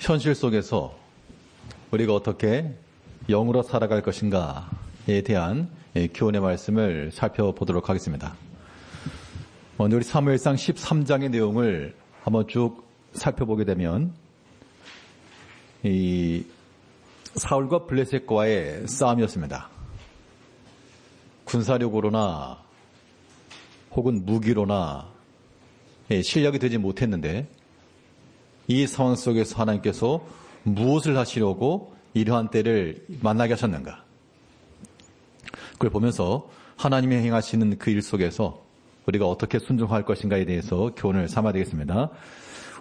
현실 속에서 우리가 어떻게 영으로 살아갈 것인가에 대한 교훈의 말씀을 살펴보도록 하겠습니다. 먼저 우리 사무엘상 13장의 내용을 한번 쭉 살펴보게 되면 이 사울과 블레셋과의 싸움이었습니다. 군사력으로나 혹은 무기로나 실력이 되지 못했는데 이 상황 속에서 하나님께서 무엇을 하시려고 이러한 때를 만나게 하셨는가? 그걸 보면서 하나님이 행하시는 그 일 속에서 우리가 어떻게 순종할 것인가에 대해서 교훈을 삼아야 되겠습니다.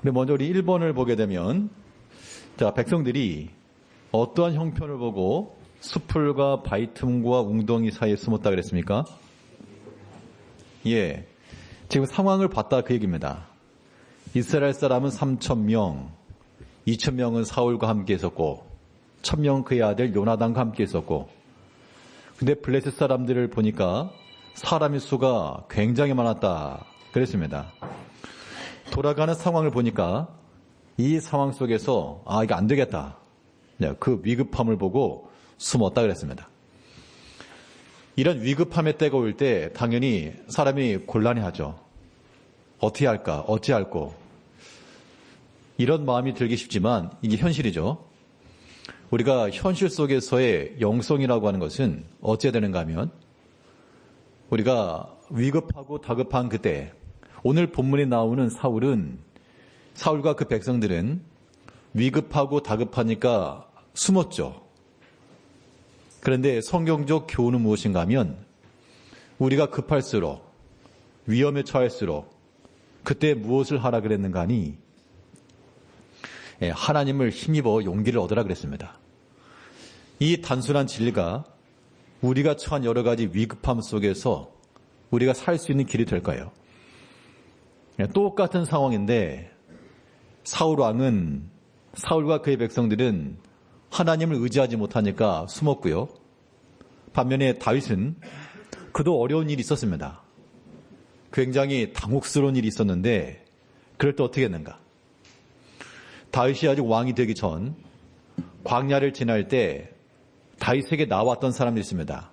우리 먼저 우리 1번을 보게 되면 자, 백성들이 어떠한 형편을 보고 수풀과 바위 틈과 웅덩이 사이에 숨었다 그랬습니까? 예, 지금 상황을 봤다 그 얘기입니다. 이스라엘 사람은 3,000명, 2,000명은 사울과 함께 있었고 1,000명 그의 아들 요나단과 함께 있었고 근데 블레셋 사람들을 보니까 사람의 수가 굉장히 많았다 그랬습니다. 돌아가는 상황을 보니까 이 상황 속에서 이거 안 되겠다. 그 위급함을 보고 숨었다 그랬습니다. 이런 위급함의 때가 올 때 당연히 사람이 곤란해하죠. 어떻게 할까? 어찌할꼬? 이런 마음이 들기 쉽지만 이게 현실이죠. 우리가 현실 속에서의 영성이라고 하는 것은 어찌해야 되는가 하면 우리가 위급하고 다급한 그때 오늘 본문에 나오는 사울과 그 백성들은 위급하고 다급하니까 숨었죠. 그런데 성경적 교훈은 무엇인가 하면 우리가 급할수록 위험에 처할수록 그때 무엇을 하라 그랬는가 하니 하나님을 힘입어 용기를 얻으라 그랬습니다. 이 단순한 진리가 우리가 처한 여러 가지 위급함 속에서 우리가 살 수 있는 길이 될까요? 똑같은 상황인데 사울과 그의 백성들은 하나님을 의지하지 못하니까 숨었고요. 반면에 다윗은 그도 어려운 일이 있었습니다. 굉장히 당혹스러운 일이 있었는데 그럴 때 어떻게 했는가? 다윗이 아직 왕이 되기 전 광야를 지날 때 다윗에게 나왔던 사람들이 있습니다.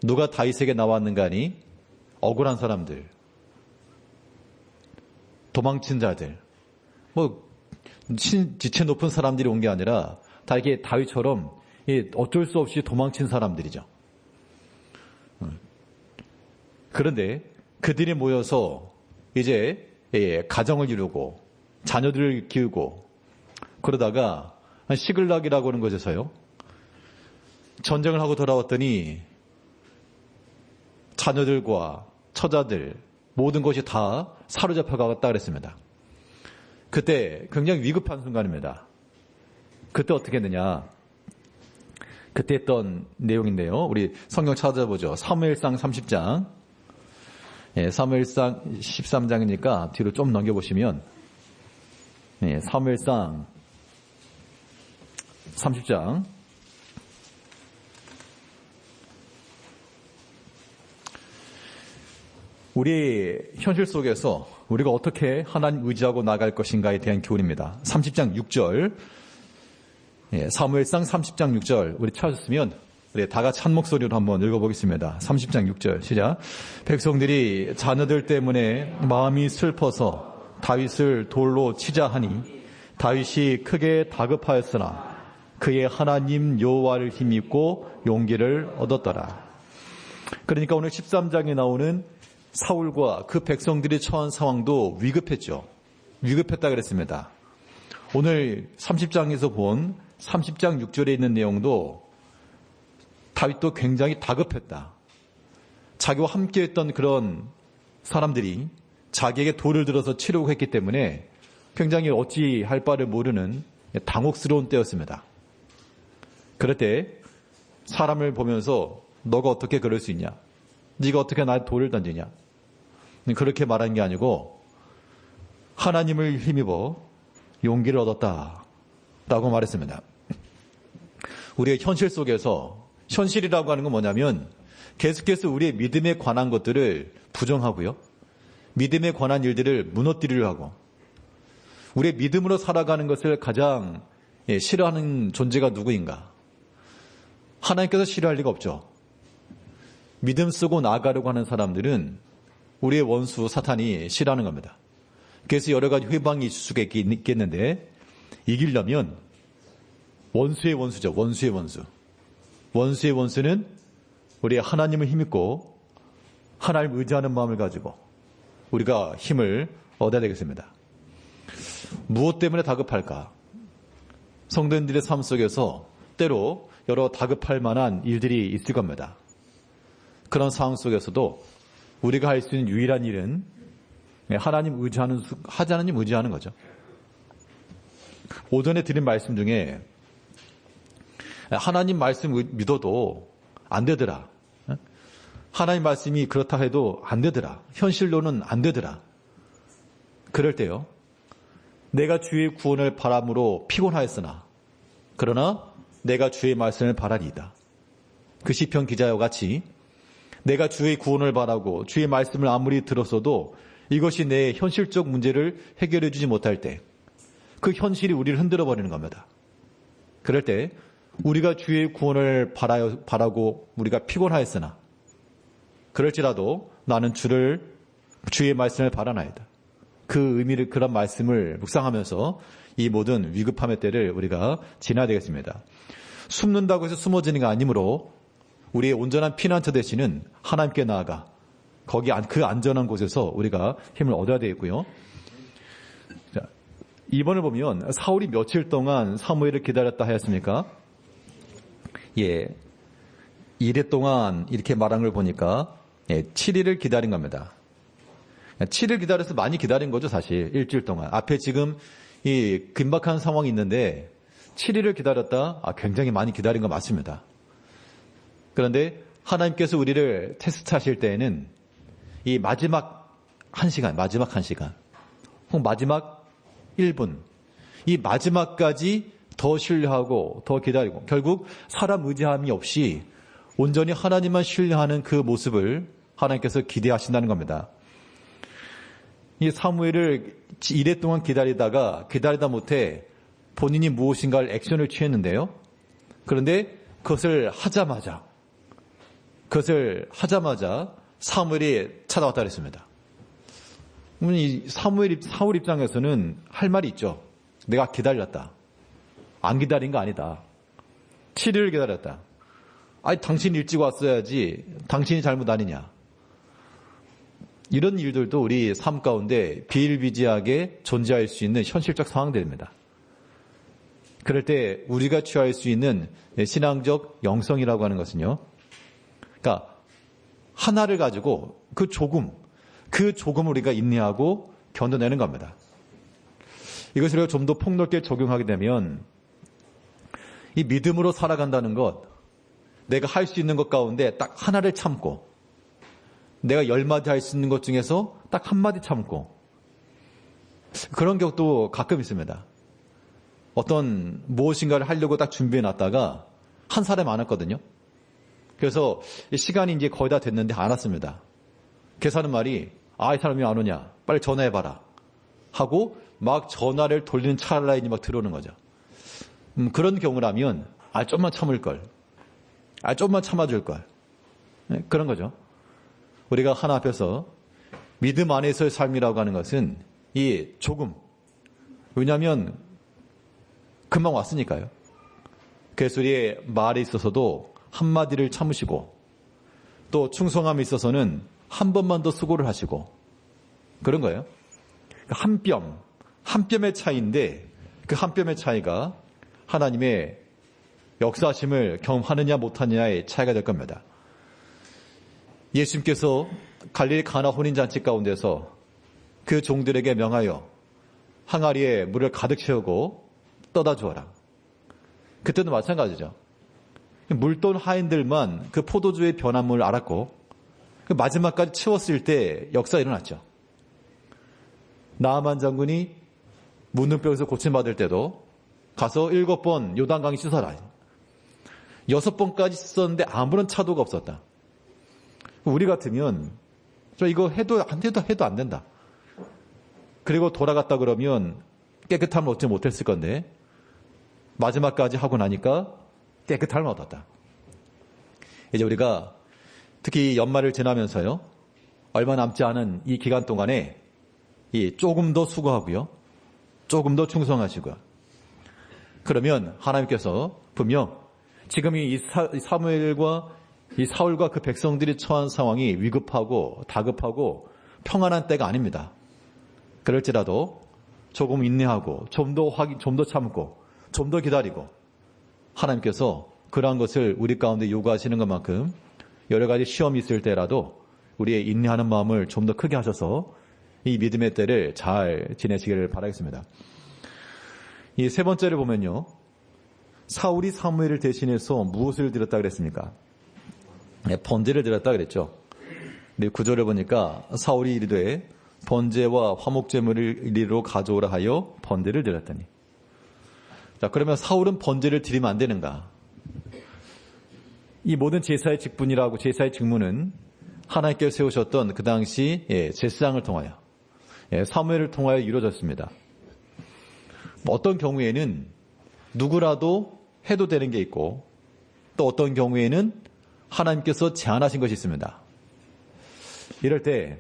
누가 다윗에게 나왔는가 하니 억울한 사람들, 도망친 자들, 지체 높은 사람들이 온 게 아니라 다 이게 다윗처럼 어쩔 수 없이 도망친 사람들이죠. 그런데 그들이 모여서 이제 가정을 이루고 자녀들을 키우고 그러다가 시글락이라고 하는 곳에서요. 전쟁을 하고 돌아왔더니 자녀들과 처자들 모든 것이 다 사로잡혀갔다 그랬습니다. 그때 굉장히 위급한 순간입니다. 그때 어떻게 했느냐. 그때 했던 내용인데요. 우리 성경 찾아보죠. 사무엘상 30장. 사무엘상 13장이니까 뒤로 좀 넘겨보시면 사무엘상 30장 우리 현실 속에서 우리가 어떻게 하나님 의지하고 나갈 것인가에 대한 교훈입니다. 30장 6절 사무엘상 30장 6절 우리 찾았으면 우리 다 같이 한 목소리로 한번 읽어보겠습니다. 30장 6절 시작. 백성들이 자녀들 때문에 마음이 슬퍼서 다윗을 돌로 치자 하니 다윗이 크게 다급하였으나 그의 하나님 여호와를 힘입고 용기를 얻었더라. 그러니까 오늘 13장에 나오는 사울과 그 백성들이 처한 상황도 위급했죠. 위급했다 그랬습니다. 오늘 30장에서 본 30장 6절에 있는 내용도 다윗도 굉장히 다급했다. 자기와 함께 했던 그런 사람들이 자기에게 돌을 들어서 치려고 했기 때문에 굉장히 어찌할 바를 모르는 당혹스러운 때였습니다. 그럴 때 사람을 보면서 너가 어떻게 그럴 수 있냐? 네가 어떻게 나한테 돌을 던지냐? 그렇게 말한 게 아니고 하나님을 힘입어 용기를 얻었다라고 말했습니다. 우리의 현실 속에서 현실이라고 하는 건 뭐냐면 계속해서 우리의 믿음에 관한 것들을 부정하고요. 믿음에 관한 일들을 무너뜨리려 하고 우리의 믿음으로 살아가는 것을 가장 싫어하는 존재가 누구인가? 하나님께서 싫어할 리가 없죠. 믿음 쓰고 나아가려고 하는 사람들은 우리의 원수 사탄이 싫어하는 겁니다. 그래서 여러 가지 회방이 있을 수가 있겠는데 이기려면 원수의 원수죠. 원수의 원수. 원수의 원수는 우리 하나님을 힘입고 하나님을 의지하는 마음을 가지고 우리가 힘을 얻어야 되겠습니다. 무엇 때문에 다급할까? 성도님들의 삶 속에서 때로 여러 다급할 만한 일들이 있을 겁니다. 그런 상황 속에서도 우리가 할 수 있는 유일한 일은 하나님 의지하는 거죠. 오전에 드린 말씀 중에 하나님 말씀 믿어도 안 되더라. 하나님 말씀이 그렇다 해도 안 되더라. 현실로는 안 되더라. 그럴 때요. 내가 주의 구원을 바람으로 피곤하였으나 그러나 내가 주의 말씀을 바라리이다. 그 시편 기자와 같이 내가 주의 구원을 바라고 주의 말씀을 아무리 들었어도 이것이 내 현실적 문제를 해결해 주지 못할 때 그 현실이 우리를 흔들어 버리는 겁니다. 그럴 때 우리가 주의 구원을 바라고 우리가 피곤하였으나 그럴지라도 나는 주의 말씀을 바라나이다. 그 의미를 그런 말씀을 묵상하면서 이 모든 위급함의 때를 우리가 지나야 되겠습니다. 숨는다고 해서 숨어지는 게 아니므로 우리의 온전한 피난처 되시는 하나님께 나아가 거기 그 안전한 곳에서 우리가 힘을 얻어야 되겠고요. 자, 2번을 보면 사울이 며칠 동안 사무엘을 기다렸다 하였습니까? 예, 이래 동안 이렇게 말한 걸 보니까 7일을 기다린 겁니다. 7일 기다려서 많이 기다린 거죠, 사실. 일주일 동안. 앞에 지금 이 긴박한 상황이 있는데 7일을 기다렸다? 굉장히 많이 기다린 거 맞습니다. 그런데 하나님께서 우리를 테스트하실 때에는 이 마지막 1시간, 혹은 마지막 1분, 이 마지막까지 더 신뢰하고 더 기다리고 결국 사람 의지함이 없이 온전히 하나님만 신뢰하는 그 모습을 하나님께서 기대하신다는 겁니다. 이 사무엘을 이래 동안 기다리다 못해 본인이 무엇인가를 액션을 취했는데요. 그런데 그것을 하자마자 사무엘이 찾아왔다 그랬습니다. 이 사울 입장에서는 할 말이 있죠. 내가 기다렸다. 안 기다린 거 아니다. 7일을 기다렸다. 당신이 일찍 왔어야지. 당신이 잘못 아니냐. 이런 일들도 우리 삶 가운데 비일비재하게 존재할 수 있는 현실적 상황들입니다. 그럴 때 우리가 취할 수 있는 신앙적 영성이라고 하는 것은요. 그러니까 하나를 가지고 그 조금을 우리가 인내하고 견뎌내는 겁니다. 이것을 우리가 좀 더 폭넓게 적용하게 되면 이 믿음으로 살아간다는 것, 내가 할 수 있는 것 가운데 딱 하나를 참고 내가 10마디 할 수 있는 것 중에서 딱 1마디 참고 그런 경우도 가끔 있습니다. 어떤 무엇인가를 하려고 딱 준비해 놨다가 한 사람이 안 왔거든요. 그래서 시간이 이제 거의 다 됐는데 안 왔습니다. 계산하는 말이 이 사람이 안 오냐 빨리 전화해봐라 하고 막 전화를 돌리는 찰나에 막 들어오는 거죠. 그런 경우라면 좀만 참을걸, 좀만 참아줄걸, 그런 거죠. 우리가 하나 앞에서 믿음 안에서의 삶이라고 하는 것은 이 조금, 왜냐하면 금방 왔으니까요. 그래서 우리의 말에 있어서도 한마디를 참으시고 또 충성함에 있어서는 한 번만 더 수고를 하시고 그런 거예요. 한 뼘의 차이인데 그 한 뼘의 차이가 하나님의 역사하심을 경험하느냐 못하느냐의 차이가 될 겁니다. 예수님께서 갈릴리 가나 혼인잔치 가운데서 그 종들에게 명하여 항아리에 물을 가득 채우고 떠다 주어라. 그때도 마찬가지죠. 물돈 하인들만 그 포도주의 변화물을 알았고 그 마지막까지 채웠을 때 역사가 일어났죠. 나아만 장군이 문둥병에서 고침받을 때도 가서 7번 요단강에 씻어라. 6번까지 씻었는데 아무런 차도가 없었다. 우리 같으면 이거 해도 안 된다. 그리고 돌아갔다 그러면 깨끗함을 얻지 못했을 건데 마지막까지 하고 나니까 깨끗함을 얻었다. 이제 우리가 특히 연말을 지나면서요, 얼마 남지 않은 이 기간 동안에 조금 더 수고하고요, 조금 더 충성하시고요. 그러면 하나님께서 분명 지금 이 사무엘과 이 사울과 그 백성들이 처한 상황이 위급하고 다급하고 평안한 때가 아닙니다. 그럴지라도 조금 인내하고 좀 더 참고 좀 더 기다리고 하나님께서 그러한 것을 우리 가운데 요구하시는 것만큼 여러 가지 시험이 있을 때라도 우리의 인내하는 마음을 좀 더 크게 하셔서 이 믿음의 때를 잘 지내시기를 바라겠습니다. 이 세 번째를 보면요, 사울이 사무엘을 대신해서 무엇을 드렸다 그랬습니까? 번제를 드렸다 그랬죠. 근데 구절을 보니까 사울이 이르되 번제와 화목제물을 이리로 가져오라 하여 번제를 드렸더니. 자, 그러면 사울은 번제를 드리면 안 되는가? 이 모든 제사의 직분이라고, 제사의 직무는 하나님께서 세우셨던 그 당시 제사장을 통하여, 사무엘을 통하여 이루어졌습니다. 어떤 경우에는 누구라도 해도 되는 게 있고, 또 어떤 경우에는 하나님께서 제안하신 것이 있습니다. 이럴 때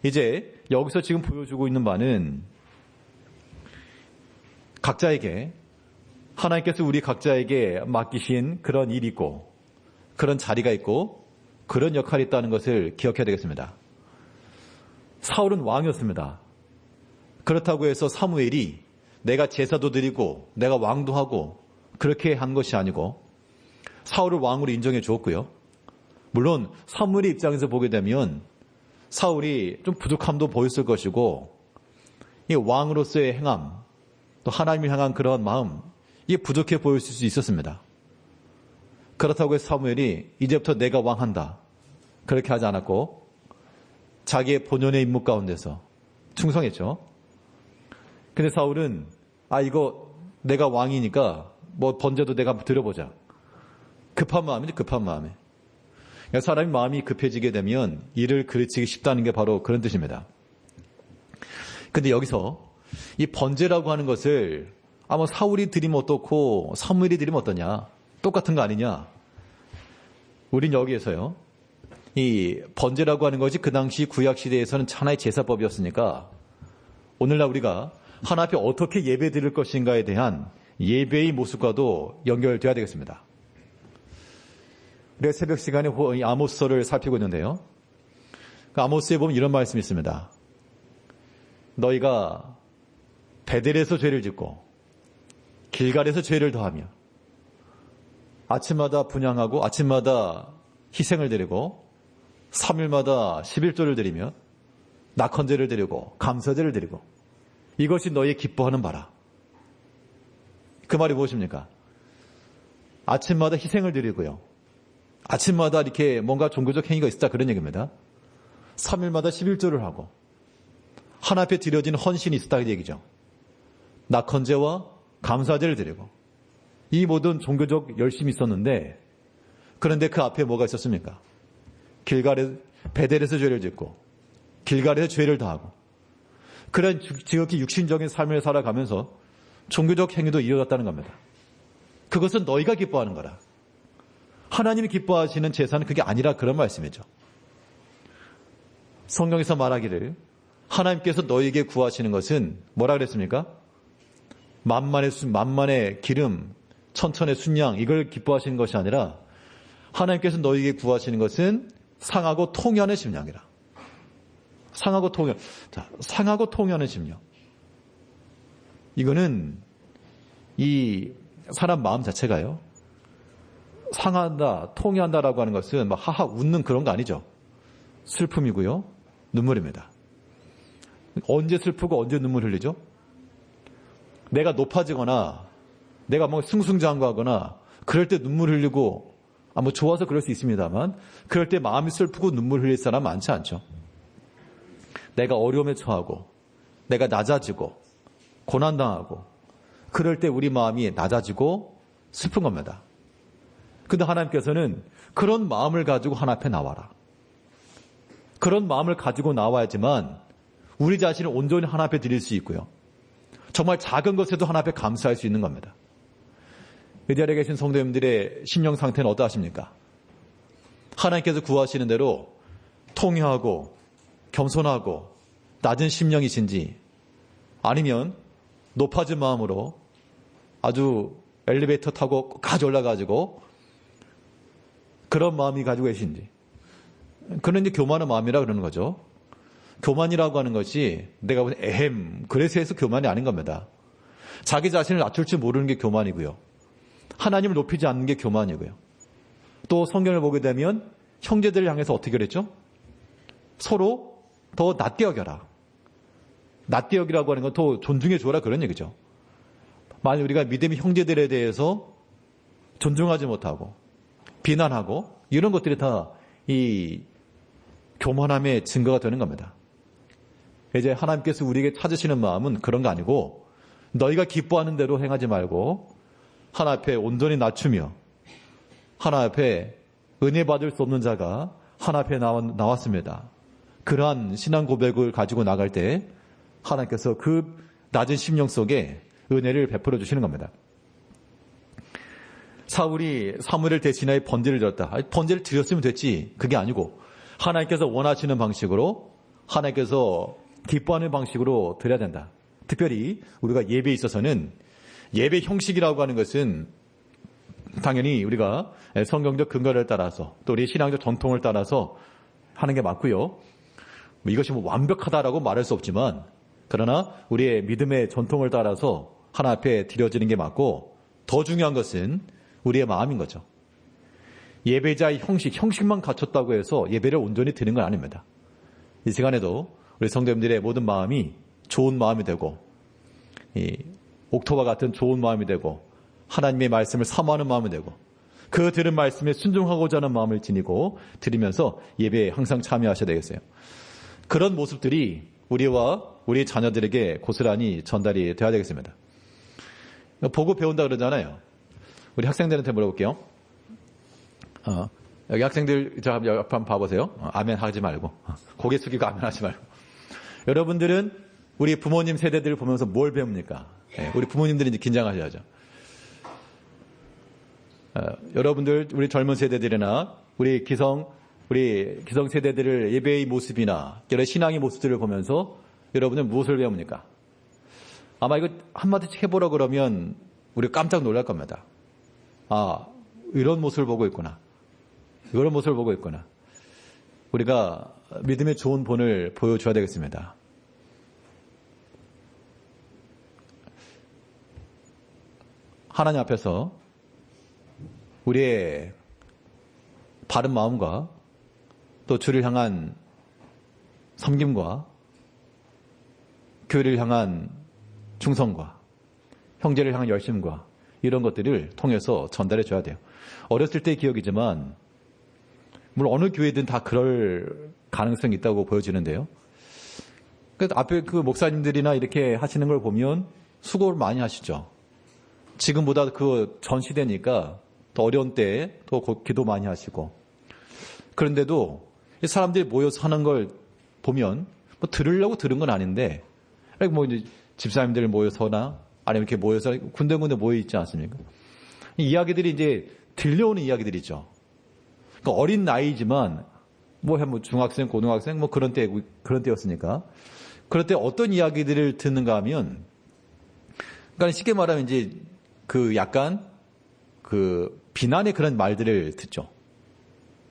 이제 여기서 지금 보여주고 있는 바는 각자에게, 하나님께서 우리 각자에게 맡기신 그런 일이 있고 그런 자리가 있고 그런 역할이 있다는 것을 기억해야 되겠습니다. 사울은 왕이었습니다. 그렇다고 해서 사무엘이 내가 제사도 드리고 내가 왕도 하고 그렇게 한 것이 아니고 사울을 왕으로 인정해 주었고요. 물론 사무엘의 입장에서 보게 되면 사울이 좀 부족함도 보였을 것이고, 이 왕으로서의 행함, 또 하나님을 향한 그런 마음, 이게 부족해 보일 수 있었습니다. 그렇다고 해서 사무엘이 이제부터 내가 왕한다, 그렇게 하지 않았고 자기의 본연의 임무 가운데서 충성했죠. 근데 사울은 이거 내가 왕이니까 뭐 번제도 내가 드려보자, 급한 마음이지, 급한 마음에. 사람이 마음이 급해지게 되면 일을 그르치기 쉽다는 게 바로 그런 뜻입니다. 근데 여기서 이 번제라고 하는 것을 뭐 사울이 드리면 어떻고 사무엘이 드리면 어떠냐, 똑같은 거 아니냐. 우린 여기에서요, 이 번제라고 하는 것이 그 당시 구약시대에서는 하나의 제사법이었으니까 오늘날 우리가 하나 앞에 어떻게 예배 드릴 것인가에 대한 예배의 모습과도 연결되어야 되겠습니다. 우리가 새벽 시간에 아모스서를 살피고 있는데요, 그 아모스에 보면 이런 말씀이 있습니다. 너희가 베델에서 죄를 짓고 길갈에서 죄를 더하며 아침마다 분향하고 아침마다 희생을 드리고 3일마다 11조를 드리며 낙헌제를 드리고 감사제를 드리고 이것이 너희 기뻐하는 바라. 그 말이 무엇입니까? 아침마다 희생을 드리고요, 아침마다 이렇게 뭔가 종교적 행위가 있었다, 그런 얘기입니다. 3일마다 11조를 하고 하나 앞에 드려진 헌신이 있었다, 그 얘기죠. 낙헌제와 감사제를 드리고 이 모든 종교적 열심이 있었는데, 그런데 그 앞에 뭐가 있었습니까? 베델에서 죄를 짓고 길갈에서 죄를 다하고 그런 지극히 육신적인 삶을 살아가면서 종교적 행위도 이어졌다는 겁니다. 그것은 너희가 기뻐하는 거라. 하나님이 기뻐하시는 제사는 그게 아니라, 그런 말씀이죠. 성경에서 말하기를 하나님께서 너희에게 구하시는 것은 뭐라 그랬습니까? 만만의 기름, 천천의 순양, 이걸 기뻐하시는 것이 아니라 하나님께서 너희에게 구하시는 것은 상하고 통연의 심령이라. 상하고 통연. 자, 상하고 통연의 심령. 이거는 이 사람 마음 자체가요, 상한다, 통연한다라고 하는 것은 막 하하 웃는 그런 거 아니죠. 슬픔이고요, 눈물입니다. 언제 슬프고 언제 눈물 흘리죠? 내가 높아지거나 내가 뭐 승승장구하거나 그럴 때 눈물 흘리고, 뭐 좋아서 그럴 수 있습니다만, 그럴 때 마음이 슬프고 눈물 흘릴 사람 많지 않죠. 내가 어려움에 처하고 내가 낮아지고 고난당하고 그럴 때 우리 마음이 낮아지고 슬픈 겁니다. 근데 하나님께서는 그런 마음을 가지고 하나 앞에 나와라. 그런 마음을 가지고 나와야지만 우리 자신을 온전히 하나 앞에 드릴 수 있고요, 정말 작은 것에도 하나님 앞에 감사할 수 있는 겁니다. 이 자리에 계신 성도님들의 심령 상태는 어떠하십니까? 하나님께서 구하시는 대로 통회하고 겸손하고 낮은 심령이신지, 아니면 높아진 마음으로 아주 엘리베이터 타고 끝까지 올라가지고 그런 마음이 가지고 계신지. 그런 이제 교만한 마음이라 그러는 거죠. 교만이라고 하는 것이 내가 보는 그래서 해서 교만이 아닌 겁니다. 자기 자신을 낮출 줄 모르는 게 교만이고요. 하나님을 높이지 않는 게 교만이고요. 또 성경을 보게 되면 형제들을 향해서 어떻게 그랬죠? 서로 더 낮게 여겨라. 낮게 여기라고 하는 건 더 존중해 주어라, 그런 얘기죠. 만약 우리가 믿음의 형제들에 대해서 존중하지 못하고 비난하고 이런 것들이 다 이 교만함의 증거가 되는 겁니다. 이제 하나님께서 우리에게 찾으시는 마음은 그런 거 아니고, 너희가 기뻐하는 대로 행하지 말고 하나님 앞에 온전히 낮추며 하나님 앞에 은혜 받을 수 없는 자가 하나님 앞에 나왔습니다. 그러한 신앙 고백을 가지고 나갈 때 하나님께서 그 낮은 심령 속에 은혜를 베풀어 주시는 겁니다. 사울이 사무엘을 대신하여 번제를 드렸다. 번제를 드렸으면 됐지. 그게 아니고 하나님께서 원하시는 방식으로, 하나님께서 기뻐하는 방식으로 드려야 된다. 특별히 우리가 예배에 있어서는 예배 형식이라고 하는 것은 당연히 우리가 성경적 근거를 따라서 또 우리 신앙적 전통을 따라서 하는 게 맞고요. 이것이 뭐 완벽하다라고 말할 수 없지만, 그러나 우리의 믿음의 전통을 따라서 하나 앞에 드려지는 게 맞고, 더 중요한 것은 우리의 마음인 거죠. 예배자의 형식만 갖췄다고 해서 예배를 온전히 드리는 건 아닙니다. 이 시간에도 우리 성도님들의 모든 마음이 좋은 마음이 되고, 이 옥토와 같은 좋은 마음이 되고, 하나님의 말씀을 사모하는 마음이 되고, 그 들은 말씀에 순종하고자 하는 마음을 지니고 드리면서 예배에 항상 참여하셔야 되겠어요. 그런 모습들이 우리와 우리 자녀들에게 고스란히 전달이 되어야 되겠습니다. 보고 배운다 그러잖아요. 우리 학생들한테 물어볼게요. 여기 학생들 저 옆에 한번 봐보세요. 아멘 하지 말고, 고개 숙이고 아멘 하지 말고. 여러분들은 우리 부모님 세대들을 보면서 뭘 배웁니까? 우리 부모님들이 이제 긴장하셔야죠. 여러분들, 우리 젊은 세대들이나 우리 기성 세대들을 예배의 모습이나 여러 신앙의 모습들을 보면서 여러분은 무엇을 배웁니까? 아마 이거 한마디씩 해보라 그러면 우리 깜짝 놀랄 겁니다. 아, 이런 모습을 보고 있구나. 이런 모습을 보고 있구나. 우리가 믿음의 좋은 본을 보여줘야 되겠습니다. 하나님 앞에서 우리의 바른 마음과 또 주를 향한 섬김과 교회를 향한 충성과 형제를 향한 열심과 이런 것들을 통해서 전달해 줘야 돼요. 어렸을 때의 기억이지만 물론 어느 교회든 다 그럴 가능성이 있다고 보여지는데요. 그래서 앞에 그 목사님들이나 이렇게 하시는 걸 보면 수고를 많이 하시죠. 지금보다 그 전 시대니까 더 어려운 때에 또 기도 많이 하시고, 그런데도 사람들이 모여서 하는 걸 보면 뭐 들으려고 들은 건 아닌데, 뭐 이제 집사님들 모여서나 아니면 이렇게 모여서 군데군데 모여 있지 않습니까? 이야기들이 이제 들려오는 이야기들이죠. 그러니까 어린 나이지만 뭐 중학생, 고등학생 뭐 그런 때였으니까, 그럴 때 어떤 이야기들을 듣는가 하면, 그러니까 쉽게 말하면 이제 그 약간 그 비난의 그런 말들을 듣죠.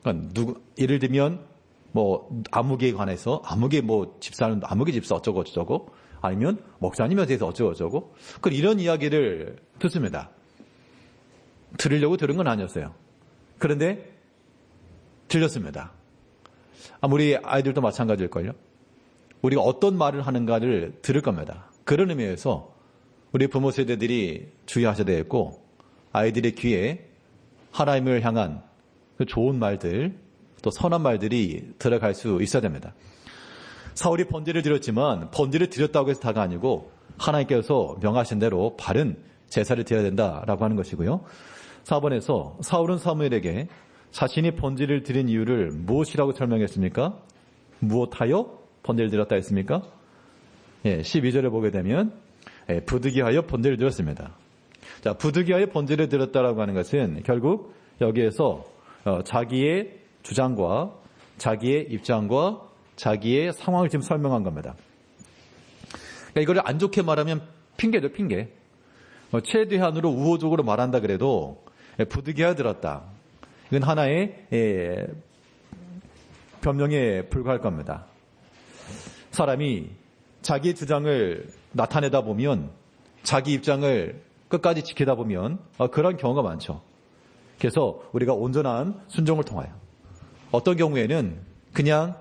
그러니까 예를 들면 뭐 아무개에 관해서 아무개 뭐 집사는 아무개 집사 어쩌고 저쩌고, 아니면 목사님에 대해서 어쩌고 저쩌고, 이런 이야기를 듣습니다. 들으려고 들은 건 아니었어요. 그런데 들렸습니다. 우리 아이들도 마찬가지일걸요. 우리가 어떤 말을 하는가를 들을 겁니다. 그런 의미에서 우리 부모 세대들이 주의하셔야 되겠고, 아이들의 귀에 하나님을 향한 그 좋은 말들, 또 선한 말들이 들어갈 수 있어야 됩니다. 사울이 번제를 드렸지만 번제를 드렸다고 해서 다가 아니고 하나님께서 명하신 대로 바른 제사를 드려야 된다라고 하는 것이고요. 4번에서 사울은 사무엘에게 자신이 번제를 드린 이유를 무엇이라고 설명했습니까? 무엇하여 번제를 드렸다 했습니까? 12절을 보게 되면 부득이하여 번제를 드렸습니다. 자, 부득이하여 번제를 드렸다라고 하는 것은 결국 여기에서 자기의 주장과 자기의 입장과 자기의 상황을 지금 설명한 겁니다. 그러니까 이걸 안 좋게 말하면 핑계죠, 핑계. 최대한으로 우호적으로 말한다 그래도 부득이하여 들었다. 이건 하나의 변명에 불과할 겁니다. 사람이 자기 주장을 나타내다 보면 자기 입장을 끝까지 지키다 보면 그런 경우가 많죠. 그래서 우리가 온전한 순종을 통하여 어떤 경우에는 그냥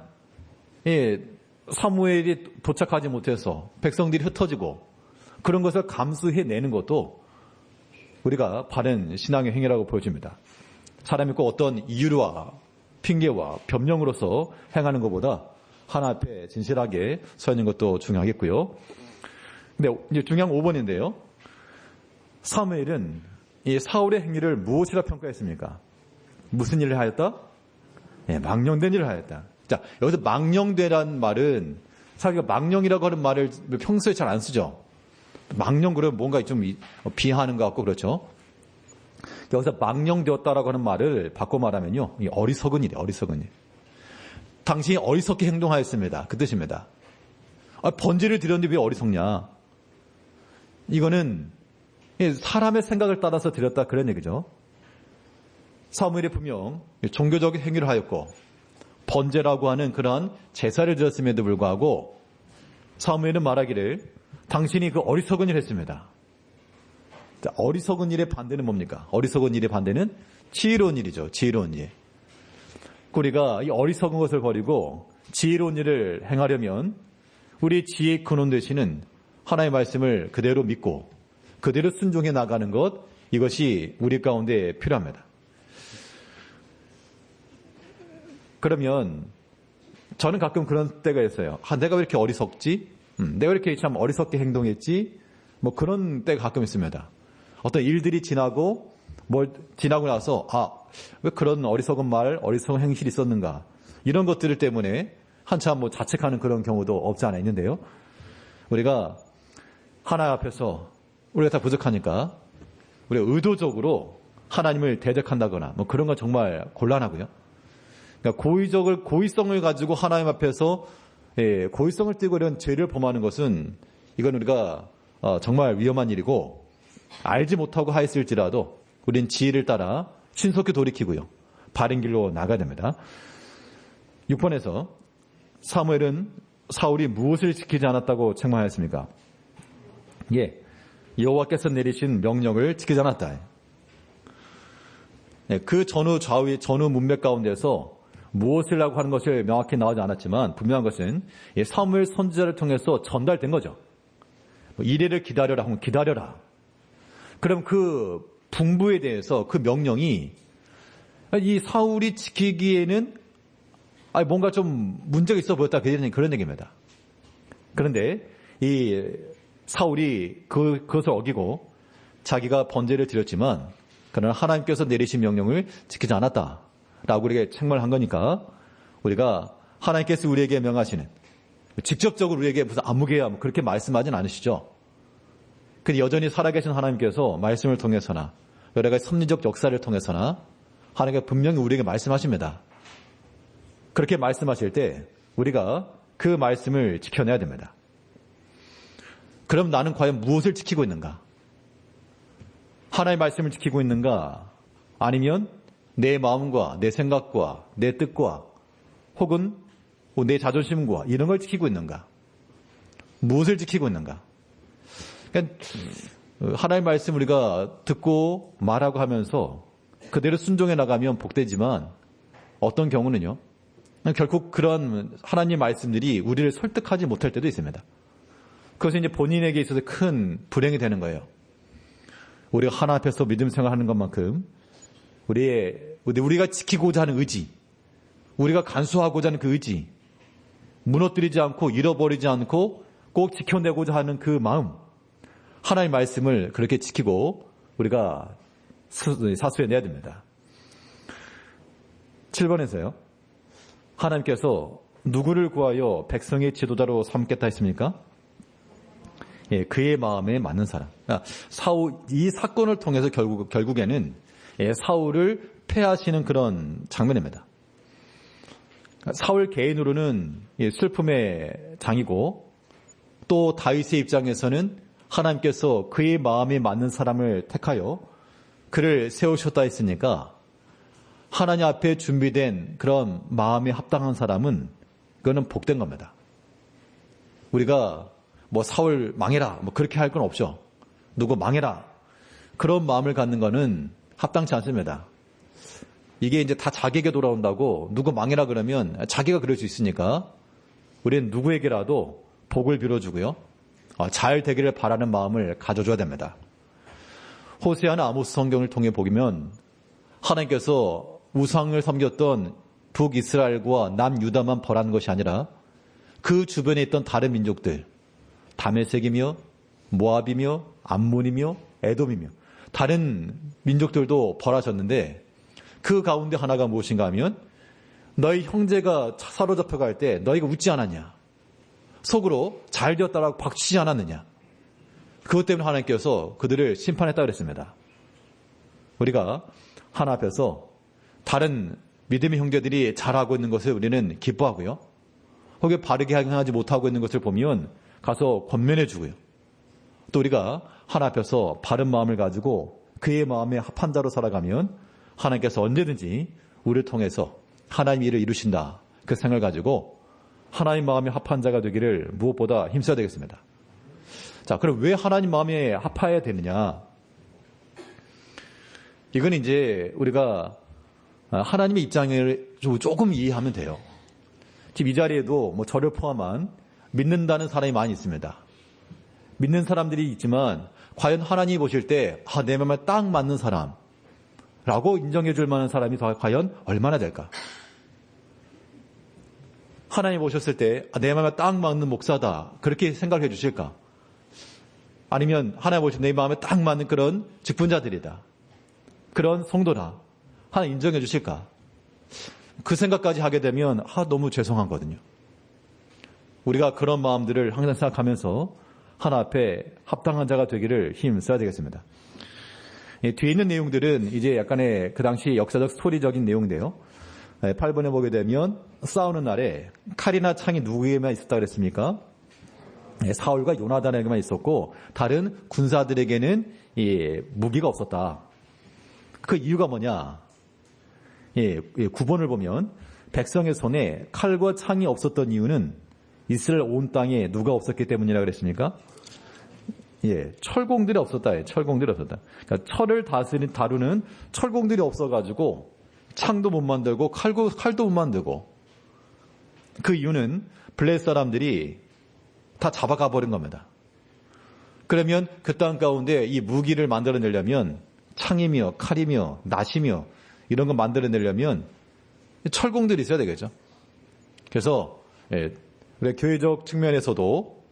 사무엘이 도착하지 못해서 백성들이 흩어지고 그런 것을 감수해내는 것도 우리가 바른 신앙의 행위라고 보여집니다. 사람이 꼭 어떤 이유와 핑계와 변명으로서 행하는 것보다 하나 앞에 진실하게 서 있는 것도 중요하겠고요. 근데 이제 중요한 5번인데요. 사무엘은 이 사울의 행위를 무엇이라 평가했습니까? 무슨 일을 하였다? 망령된 일을 하였다. 자, 여기서 망령되란 말은 사실 망령이라고 하는 말을 평소에 잘 안 쓰죠. 망령 그러면 뭔가 좀 비하하는 것 같고 그렇죠. 여기서 망령되었다라고 하는 말을 바꿔 말하면요, 어리석은 일이에요. 어리석은 일. 당신이 어리석게 행동하였습니다. 그 뜻입니다. 번제를 드렸는데 왜 어리석냐? 이거는 사람의 생각을 따라서 드렸다 그런 얘기죠. 사무엘이 분명 종교적인 행위를 하였고 번제라고 하는 그러한 제사를 드렸음에도 불구하고 사무엘은 말하기를 당신이 그 어리석은 일을 했습니다. 자, 어리석은 일의 반대는 뭡니까? 어리석은 일의 반대는 지혜로운 일이죠. 지혜로운 일. 우리가 이 어리석은 것을 버리고 지혜로운 일을 행하려면 우리 지혜의 근원 되시는 하나님의 말씀을 그대로 믿고 그대로 순종해 나가는 것, 이것이 우리 가운데 필요합니다. 그러면 저는 가끔 그런 때가 있어요. 내가 왜 이렇게 어리석지? 내가 왜 이렇게 참 어리석게 행동했지? 뭐 그런 때가 가끔 있습니다. 어떤 일들이 지나고 나서 왜 그런 어리석은 말, 어리석은 행실이 있었는가? 이런 것들 때문에 한참 자책하는 그런 경우도 없지 않아 있는데요. 우리가 하나님 앞에서 우리가 다 부족하니까 우리가 의도적으로 하나님을 대적한다거나 뭐 그런 건 정말 곤란하고요. 그러니까 고의성을 가지고 하나님 앞에서 고의성을 띠고 이런 죄를 범하는 것은 이건 우리가 정말 위험한 일이고 알지 못하고 하였을지라도 우린 지혜를 따라 신속히 돌이키고요. 바른 길로 나가야 됩니다. 6번에서 사무엘은 사울이 무엇을 지키지 않았다고 책망하였습니까? 여호와께서 내리신 명령을 지키지 않았다. 그 전후 문맥 가운데서 무엇을 하고 하는 것이 명확히 나오지 않았지만 분명한 것은 사무엘 선지자를 통해서 전달된 거죠. 이래를 기다려라 하면 기다려라. 그럼 그 분부에 대해서 그 명령이 이 사울이 지키기에는 뭔가 좀 문제가 있어 보였다 그런 얘기입니다. 그런데 이 사울이 그것을 어기고 자기가 번제를 드렸지만 그러나 하나님께서 내리신 명령을 지키지 않았다라고 우리에게 책망을 한 거니까 우리가 하나님께서 우리에게 명하시는 직접적으로 우리에게 무슨 안무개야 그렇게 말씀하진 않으시죠. 근데 여전히 살아계신 하나님께서 말씀을 통해서나 여러 가지 섭리적 역사를 통해서나 하나님께서 분명히 우리에게 말씀하십니다. 그렇게 말씀하실 때 우리가 그 말씀을 지켜내야 됩니다. 그럼 나는 과연 무엇을 지키고 있는가? 하나님의 말씀을 지키고 있는가? 아니면 내 마음과 내 생각과 내 뜻과 혹은 내 자존심과 이런 걸 지키고 있는가? 무엇을 지키고 있는가? 그러니까 하나님의 말씀 우리가 듣고 말하고 하면서 그대로 순종해 나가면 복되지만 어떤 경우는요. 결국 그런 하나님의 말씀들이 우리를 설득하지 못할 때도 있습니다. 그것은 이제 본인에게 있어서 큰 불행이 되는 거예요. 우리가 하나 앞에서 믿음 생활하는 것만큼 우리가 지키고자 하는 의지, 우리가 간수하고자 하는 그 의지, 무너뜨리지 않고 잃어버리지 않고 꼭 지켜내고자 하는 그 마음, 하나님의 말씀을 그렇게 지키고 우리가 사수해내야 됩니다. 7번에서요. 하나님께서 누구를 구하여 백성의 지도자로 삼겠다 했습니까? 예, 그의 마음에 맞는 사람. 그러니까 이 사건을 통해서 결국에는 예, 사울을 패하시는 그런 장면입니다. 사울 개인으로는 예, 슬픔의 장이고 또 다윗의 입장에서는 하나님께서 그의 마음에 맞는 사람을 택하여 그를 세우셨다 했으니까 하나님 앞에 준비된 그런 마음에 합당한 사람은 그거는 복된 겁니다. 우리가 뭐 사울 망해라 뭐 그렇게 할 건 없죠. 누구 망해라 그런 마음을 갖는 거는 합당치 않습니다. 이게 이제 다 자기에게 돌아온다고 누구 망해라 그러면 자기가 그럴 수 있으니까 우리는 누구에게라도 복을 빌어주고요. 잘 되기를 바라는 마음을 가져줘야 됩니다. 호세아나 아모스 성경을 통해 보면 하나님께서 우상을 섬겼던 북이스라엘과 남유다만 벌한 것이 아니라 그 주변에 있던 다른 민족들 다메섹이며 모압이며 암몬이며 에돔이며 다른 민족들도 벌하셨는데 그 가운데 하나가 무엇인가 하면 너희 형제가 사로잡혀 갈 때 너희가 웃지 않았냐? 속으로 잘 되었다라고 박치지 않았느냐? 그것 때문에 하나님께서 그들을 심판했다고 그랬습니다. 우리가 하나 앞에서 다른 믿음의 형제들이 잘하고 있는 것을 우리는 기뻐하고요. 혹은 바르게 행하지 못하고 있는 것을 보면 가서 권면해 주고요. 또 우리가 하나 앞에서 바른 마음을 가지고 그의 마음에 합한 자로 살아가면 하나님께서 언제든지 우리를 통해서 하나님 일을 이루신다. 그 생각을 가지고 하나님 마음에 합한 자가 되기를 무엇보다 힘써야 되겠습니다. 자, 그럼 왜 하나님 마음에 합해야 되느냐? 이건 이제 우리가 하나님의 입장을 조금 이해하면 돼요. 지금 이 자리에도 뭐 저를 포함한 믿는다는 사람이 많이 있습니다. 믿는 사람들이 있지만 과연 하나님이 보실 때 내 마음에 딱 맞는 사람라고 인정해 줄 만한 사람이 과연 얼마나 될까? 하나님 보셨을 때 내 마음에 딱 맞는 목사다 그렇게 생각해 주실까? 아니면 하나님 보실 때 내 마음에 딱 맞는 그런 직분자들이다 그런 성도다 하나님 인정해 주실까? 그 생각까지 하게 되면 너무 죄송하거든요. 우리가 그런 마음들을 항상 생각하면서 하나 앞에 합당한 자가 되기를 힘써야 되겠습니다. 뒤에 있는 내용들은 이제 약간의 그 당시 역사적 스토리적인 내용인데요. 8번에 보게 되면 싸우는 날에 칼이나 창이 누구에게만 있었다 그랬습니까? 사울과 요나단에게만 있었고 다른 군사들에게는 무기가 없었다. 그 이유가 뭐냐? 9번을 보면 백성의 손에 칼과 창이 없었던 이유는 이스라엘 온 땅에 누가 없었기 때문이라고 그랬습니까? 철공들이 없었다. 철공들이 없었다. 그러니까 철을 다루는 철공들이 없어가지고 창도 못 만들고 칼도 못 만들고 그 이유는 블레셋 사람들이 다 잡아가 버린 겁니다. 그러면 그 땅 가운데 이 무기를 만들어내려면 창이며 칼이며 낫이며 이런 거 만들어내려면 철공들이 있어야 되겠죠. 그래서 우리 교회적 측면에서도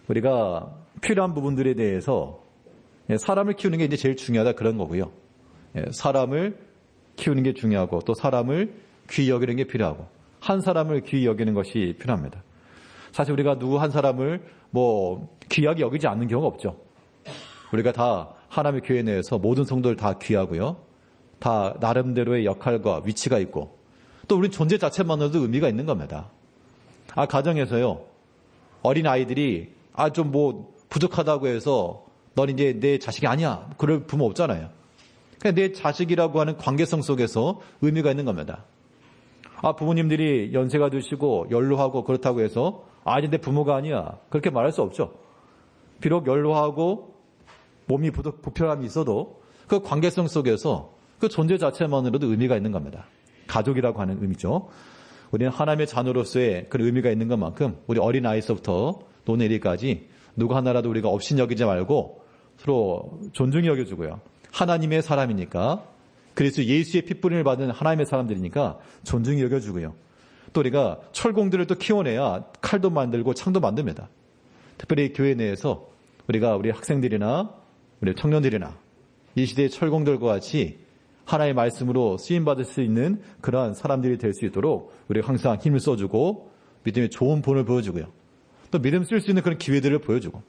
우리가 필요한 부분들에 대해서 사람을 키우는 게 이제 제일 중요하다 그런 거고요. 사람을 키우는 게 중요하고 또 사람을 귀히 여기는 게 필요하고 한 사람을 귀히 여기는 것이 필요합니다. 사실 우리가 누구 한 사람을 귀하게 여기지 않는 경우가 없죠. 우리가 다 하나님의 교회 내에서 모든 성도를 다 귀하고요. 다 나름대로의 역할과 위치가 있고 또 우리 존재 자체만으로도 의미가 있는 겁니다. 가정에서요. 어린 아이들이 좀 부족하다고 해서 넌 이제 내 자식이 아니야. 그럴 부모 없잖아요. 그냥 내 자식이라고 하는 관계성 속에서 의미가 있는 겁니다. 부모님들이 연세가 드시고 연로하고 그렇다고 해서 이제 내 부모가 아니야. 그렇게 말할 수 없죠. 비록 연로하고 몸이 부편함이 있어도 그 관계성 속에서 그 존재 자체만으로도 의미가 있는 겁니다. 가족이라고 하는 의미죠. 우리는 하나님의 자녀로서의 그런 의미가 있는 것만큼 우리 어린아이서부터 노내리까지 누구 하나라도 우리가 업신여기지 말고 서로 존중히 여겨주고요. 하나님의 사람이니까 그리스도 예수의 핏뿌림을 받은 하나님의 사람들이니까 존중히 여겨주고요. 또 우리가 철공들을 또 키워내야 칼도 만들고 창도 만듭니다. 특별히 교회 내에서 우리가 우리 학생들이나 우리 청년들이나 이 시대의 철공들과 같이 하나님의 말씀으로 쓰임받을 수 있는 그러한 사람들이 될 수 있도록 우리가 항상 힘을 써주고 믿음의 좋은 본을 보여주고요. 또 믿음 쓸 수 있는 그런 기회들을 보여주고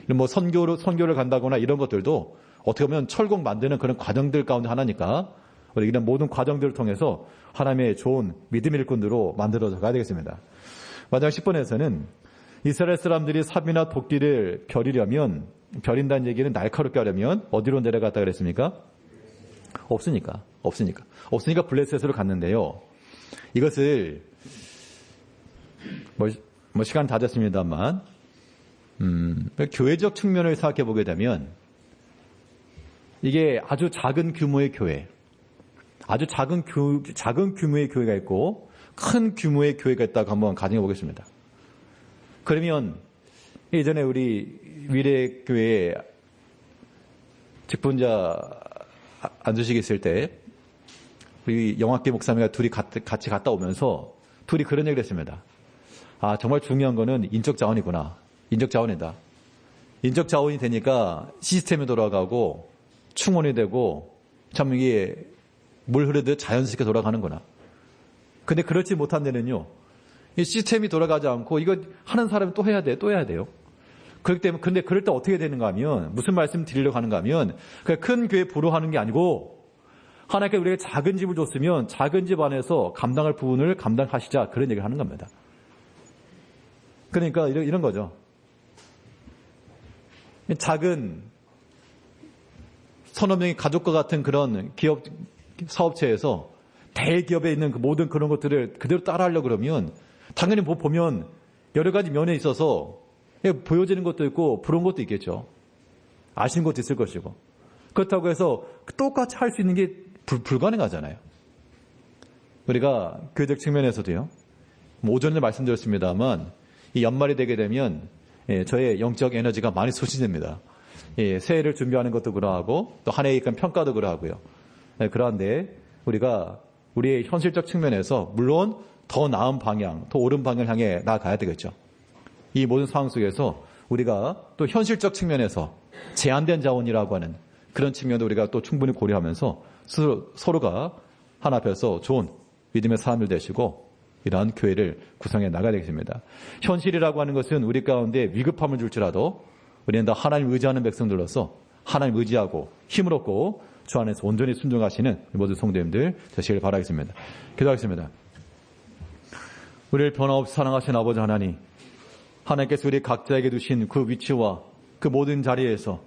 뭐 선교를 간다거나 이런 것들도 어떻게 보면 철곡 만드는 그런 과정들 가운데 하나니까 우리 이런 모든 과정들을 통해서 하나님의 좋은 믿음의 일꾼으로 만들어져 가야 되겠습니다. 마지막 10번에서는 이스라엘 사람들이 삽이나 도끼를 벼린다는 얘기는 날카롭게 하려면 어디로 내려갔다 그랬습니까? 없으니까 블레셋으로 갔는데요. 이것을 뭐 시간 다 됐습니다만 교회적 측면을 생각해 보게 되면 이게 아주 작은 규모의 교회, 아주 작은 규모의 교회가 있고 큰 규모의 교회가 있다고 한번 가정해 보겠습니다. 그러면 예전에 우리 위례교회에 직분자 안주식이 있을 때 우리 영학계 목사님과 둘이 같이 갔다 오면서 둘이 그런 얘기를 했습니다. 아, 정말 중요한 거는 인적 자원이구나. 인적 자원이다. 인적 자원이 되니까 시스템이 돌아가고 충원이 되고 참 이게 물 흐르듯 자연스럽게 돌아가는구나. 근데 그렇지 못한 데는요. 이 시스템이 돌아가지 않고 이거 하는 사람이 또 해야 돼요. 그렇기 때문에 근데 그럴 때 어떻게 되는가 하면 무슨 말씀 드리려고 하는가 하면 큰 교회 부러워하는 게 아니고 하나님께 우리가 작은 집을 줬으면 작은 집 안에서 감당할 부분을 감당하시자 그런 얘기를 하는 겁니다. 그러니까 이런 거죠. 작은 서너 명의 가족과 같은 그런 기업 사업체에서 대기업에 있는 그 모든 그런 것들을 그대로 따라하려고 그러면 당연히 보면 여러 가지 면에 있어서 보여지는 것도 있고 부러운 것도 있겠죠. 아쉬운 것도 있을 것이고. 그렇다고 해서 똑같이 할 수 있는 게 불가능하잖아요. 우리가 교회적 측면에서도요. 오전에 말씀드렸습니다만 이 연말이 되게 되면 저의 영적 에너지가 많이 소진됩니다. 새해를 준비하는 것도 그러하고 또 한 해의 평가도 그러하고요. 그런데 우리가 우리의 현실적 측면에서 물론 더 나은 방향, 더 옳은 방향을 향해 나아가야 되겠죠. 이 모든 상황 속에서 우리가 또 현실적 측면에서 제한된 자원이라고 하는 그런 측면도 우리가 또 충분히 고려하면서 서로가 하나 앞에서 좋은 믿음의 사람들 되시고 이러한 교회를 구성해 나가야 되겠습니다. 현실이라고 하는 것은 우리 가운데 위급함을 줄지라도 우리는 다 하나님 의지하는 백성들로서 하나님 의지하고 힘을 얻고 주 안에서 온전히 순종하시는 모든 성도님들 되시길 바라겠습니다. 기도하겠습니다. 우리를 변함없이 사랑하신 아버지 하나님, 하나님께서 우리 각자에게 두신 그 위치와 그 모든 자리에서